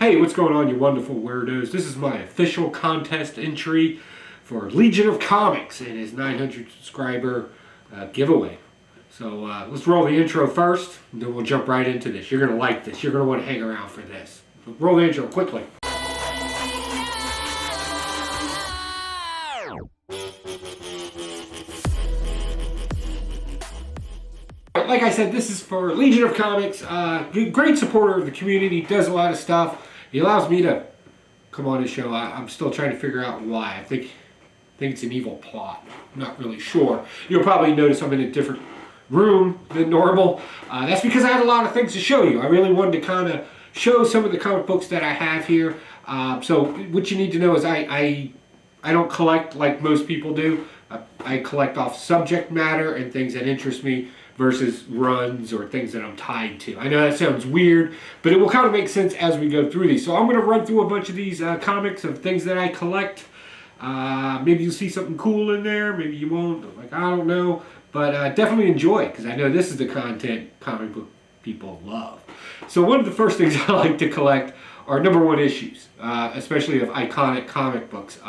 Hey, what's going on, you wonderful weirdos? This is my official contest entry for Legion of Comics and his 900 subscriber giveaway. So let's roll the intro first, and then we'll jump right into this. You're going to like this. You're going to want to hang around for this. So roll the intro quickly. Like I said, this is for Legion of Comics. Great supporter of the community, does a lot of stuff. He allows me to come on his show. I'm still trying to figure out why. I think it's an evil plot. I'm not really sure. You'll probably notice I'm in a different room than normal. That's because I had a lot of things to show you. I really wanted to kind of show some of the comic books that I have here. So what you need to know is I don't collect like most people do. I collect off subject matter and things that interest me versus runs or things that I'm tied to. I know that sounds weird, but it will kind of make sense as we go through these. So I'm going to run through a bunch of these comics of things that I collect. Maybe you'll see something cool in there, maybe you won't. Like, I don't know, but definitely enjoy it because I know this is the content comic book people love. So one of the first things I like to collect are #1 issues, especially of iconic comic books.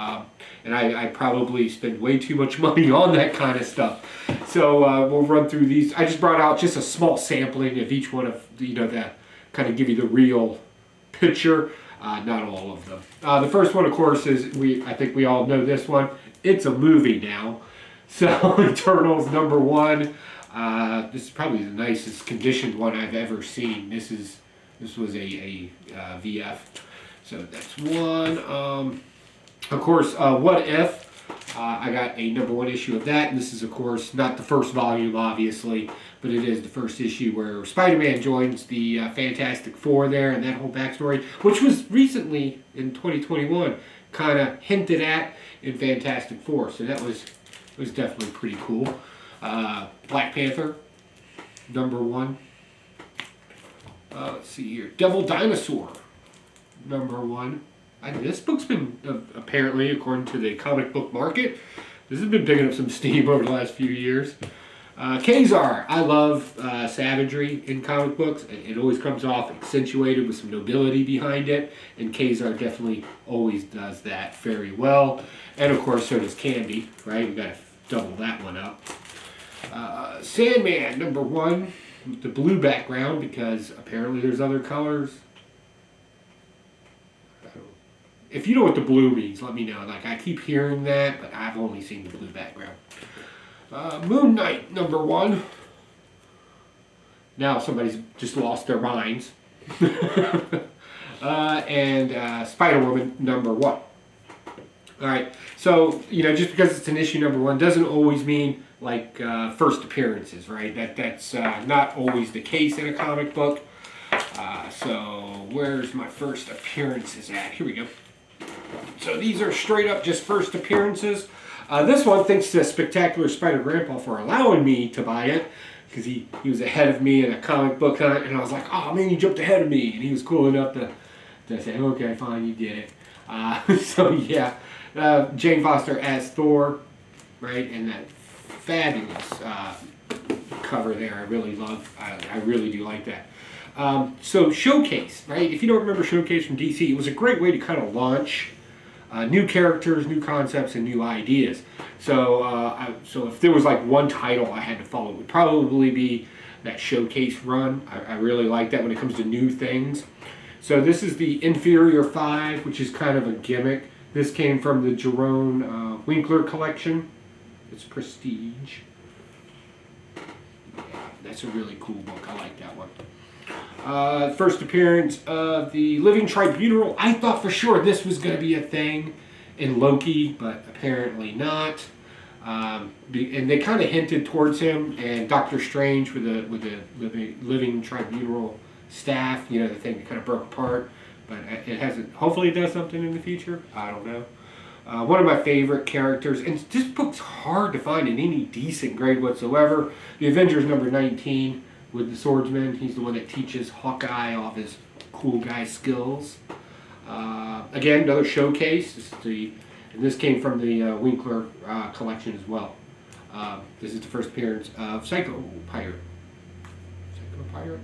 And I probably spend way too much money on that kind of stuff. So we'll run through these. I just brought out just a small sampling of each one of, that kind of give you the real picture. Not all of them. The first one, of course, is, I think we all know this one. It's a movie now. So Eternals #1. This is probably the nicest conditioned one I've ever seen. This was a VF. So that's one. Of course, What If? I got a #1 issue of that, and this is, of course, not the first volume, obviously, but it is the first issue where Spider-Man joins the Fantastic Four there, and that whole backstory, which was recently, in 2021, kind of hinted at in Fantastic Four, so that was definitely pretty cool. Black Panther, #1. Let's see here. Devil Dinosaur, #1. This book's been, apparently, according to the comic book market, this has been picking up some steam over the last few years. Kazar. I love savagery in comic books. It always comes off accentuated with some nobility behind it, and Kazar definitely always does that very well. And of course, so does Candy, right? We got to double that one up. Sandman, #1, with the blue background, because apparently there's other colors. If you know what the blue means, let me know. Like, I keep hearing that, but I've only seen the blue background. Moon Knight, #1. Now somebody's just lost their minds. And Spider-Woman, #1. Alright, so, just because it's an issue #1 doesn't always mean, like, first appearances, right? That's not always the case in a comic book. So, where's my first appearances at? Here we go. So these are straight up just first appearances. This one, thanks to Spectacular Spider-Grandpa for allowing me to buy it, because he was ahead of me in a comic book hunt, and I was like, oh man, you jumped ahead of me, and he was cool enough to say, okay, fine, you get it. So yeah, Jane Foster as Thor, right, and that fabulous cover there, I really love. I really do like that. So Showcase, right? If you don't remember Showcase from DC, it was a great way to kind of launch new characters, new concepts, and new ideas. So, so if there was like one title I had to follow, it would probably be that Showcase run. I really like that when it comes to new things. So this is the Inferior 5, which is kind of a gimmick. This came from the Jerome Winkler collection. It's Prestige. Yeah, that's a really cool book. I like that one. First appearance of the Living Tribunal. I thought for sure this was going to be a thing in Loki, but apparently not. And they kind of hinted towards him and Doctor Strange with the Living Tribunal staff. The thing that kind of broke apart, but it hasn't. Hopefully, it does something in the future. I don't know. One of my favorite characters, and this book's hard to find in any decent grade whatsoever. The Avengers #19. With the swordsman. He's the one that teaches Hawkeye all his cool guy skills. Again, another Showcase. And this came from the Winkler collection as well. This is the first appearance of Psycho Pirate. Psycho Pirate?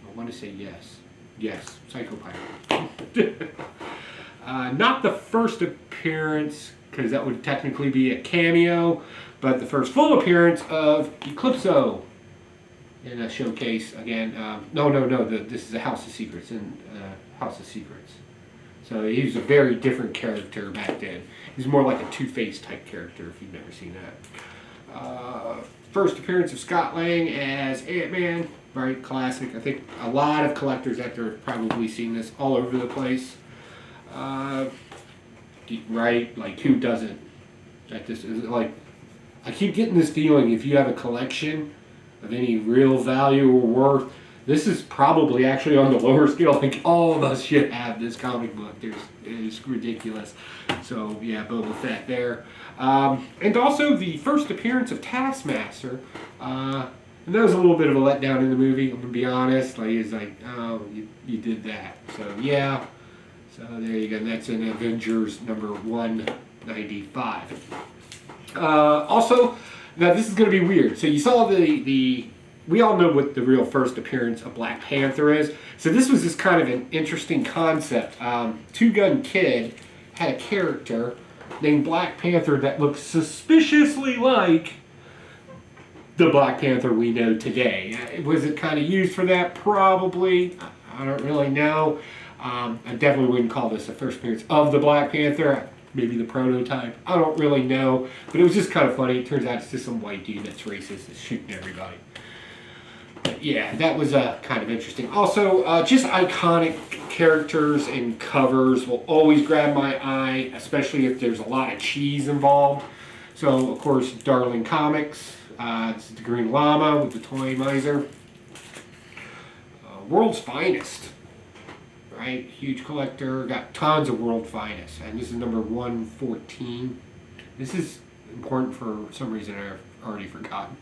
I want to say yes. Yes, Psycho Pirate. Not the first appearance, because that would technically be a cameo, but the first full appearance of Eclipso in a showcase again. This is a House of Secrets in House of Secrets. So he was a very different character back then. He's more like a Two-Face type character if you've never seen that. First appearance of Scott Lang as Ant-Man, right? Classic. I think a lot of collectors out there have probably seen this all over the place. Right? Like, who doesn't? Like, this is like, I keep getting this feeling if you have a collection of any real value or worth, this is probably actually on the lower scale. Like, all of us should have this comic book. It's ridiculous. So, yeah, Boba Fett there. And also the first appearance of Taskmaster. And that was a little bit of a letdown in the movie, I'm going to be honest. Like, he's like, oh, you did that. So, yeah. So, there you go. And that's in Avengers number 195. Also, now this is going to be weird. So, you saw we all know what the real first appearance of Black Panther is. So this was just kind of an interesting concept. Two Gun Kid had a character named Black Panther that looked suspiciously like the Black Panther we know today. Was it kind of used for that? Probably. I don't really know. I definitely wouldn't call this the first appearance of the Black Panther. Maybe the prototype. I don't really know. But it was just kind of funny. It turns out it's just some white dude that's racist that's shooting everybody. Yeah, that was kind of interesting. Also, just iconic characters and covers will always grab my eye, especially if there's a lot of cheese involved. So, of course, Darling Comics. This is the Green Llama with the Toy Miser. World's Finest. Right? Huge collector. Got tons of World's Finest. And this is number 114. This is important for some reason I've already forgotten.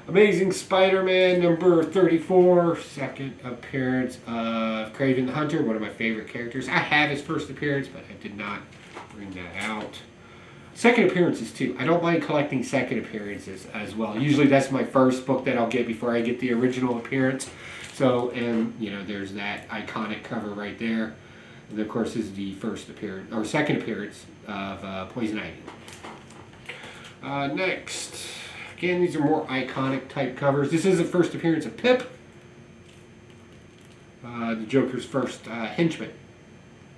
Amazing Spider-Man number 34, second appearance of Kraven the Hunter, one of my favorite characters. I have his first appearance, but I did not bring that out. Second appearances too. I don't mind collecting second appearances as well. Usually that's my first book that I'll get before I get the original appearance. So, and you know, there's that iconic cover right there. And of course, this is the first appearance, or second appearance of Poison Ivy. Next. Again, these are more iconic type covers. This is the first appearance of Pip, the Joker's first henchman,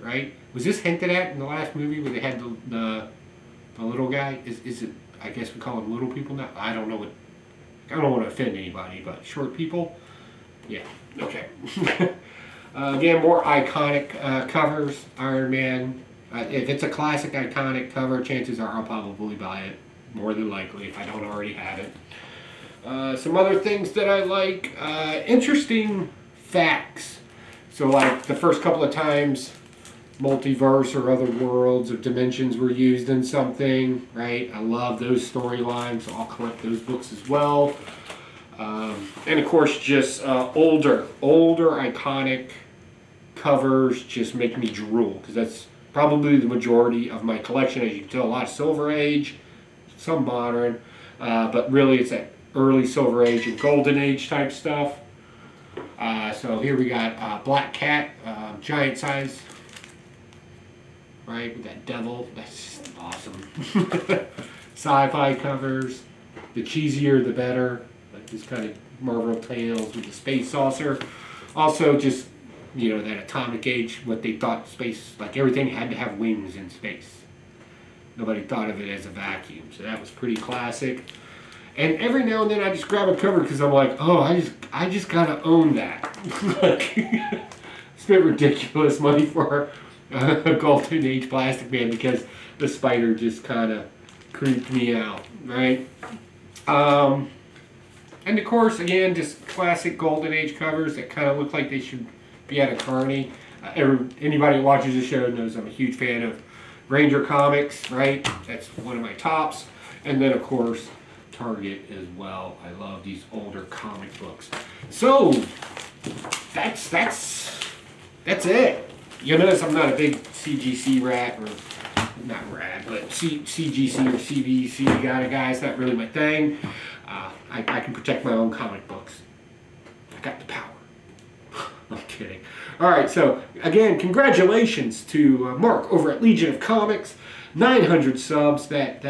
right? Was this hinted at in the last movie where they had the little guy? Is it? I guess we call them little people now. I don't know what. I don't want to offend anybody, but short people. Yeah. Okay. Again, more iconic covers. Iron Man. If it's a classic iconic cover, chances are I'll probably buy it. More than likely, if I don't already have it. Some other things that I like. Interesting facts. So like the first couple of times multiverse or other worlds or dimensions were used in something, right? I love those storylines, so I'll collect those books as well. And of course just older iconic covers just make me drool, because that's probably the majority of my collection. As you can tell, a lot of Silver Age, some modern, but really it's that early Silver Age and Golden Age type stuff. So here we got Black Cat, giant size, right, with that devil. That's just awesome. Sci-fi covers, the cheesier the better, like this kind of Marvel Tales with the space saucer. Also just, you know, that atomic age, what they thought space, like everything had to have wings in space. Nobody thought of it as a vacuum, so that was pretty classic. And every now and then I just grab a cover because I'm like, oh, I just gotta own that. Like, spent ridiculous money for a Golden Age Plastic Man because the spider just kind of creeped me out, right? And of course, again, just classic Golden Age covers that kind of look like they should be at a carny. Anybody who watches the show knows I'm a huge fan of Ranger Comics, right? That's one of my tops. And then, of course, Target as well. I love these older comic books. So, that's it. You'll notice I'm not a big CGC rat, or not rat, but CGC or CVC guy. It's not really my thing. I can protect my own comic books. I got the power. kidding. All right, so again, congratulations to Mark over at Legion of Comics. 900 subs. That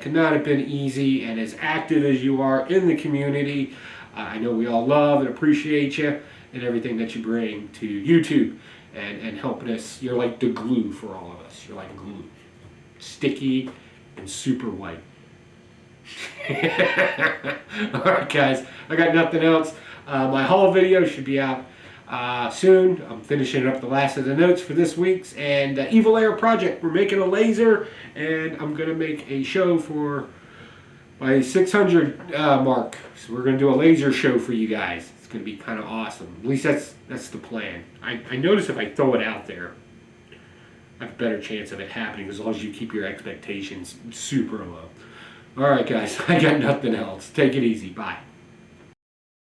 could not have been easy, and as active as you are in the community, I know we all love and appreciate you and everything that you bring to YouTube and helping us. You're like the glue for all of us. You're like glue. Sticky and super white. Alright guys, I got nothing else. My haul video should be out soon. I'm finishing up the last of the notes for this week's and Evil Air Project. We're making a laser, and I'm going to make a show for my 600 mark. So we're going to do a laser show for you guys. It's going to be kind of awesome. At least that's the plan. I notice if I throw it out there, I have a better chance of it happening as long as you keep your expectations super low. Alright guys, I got nothing else. Take it easy. Bye.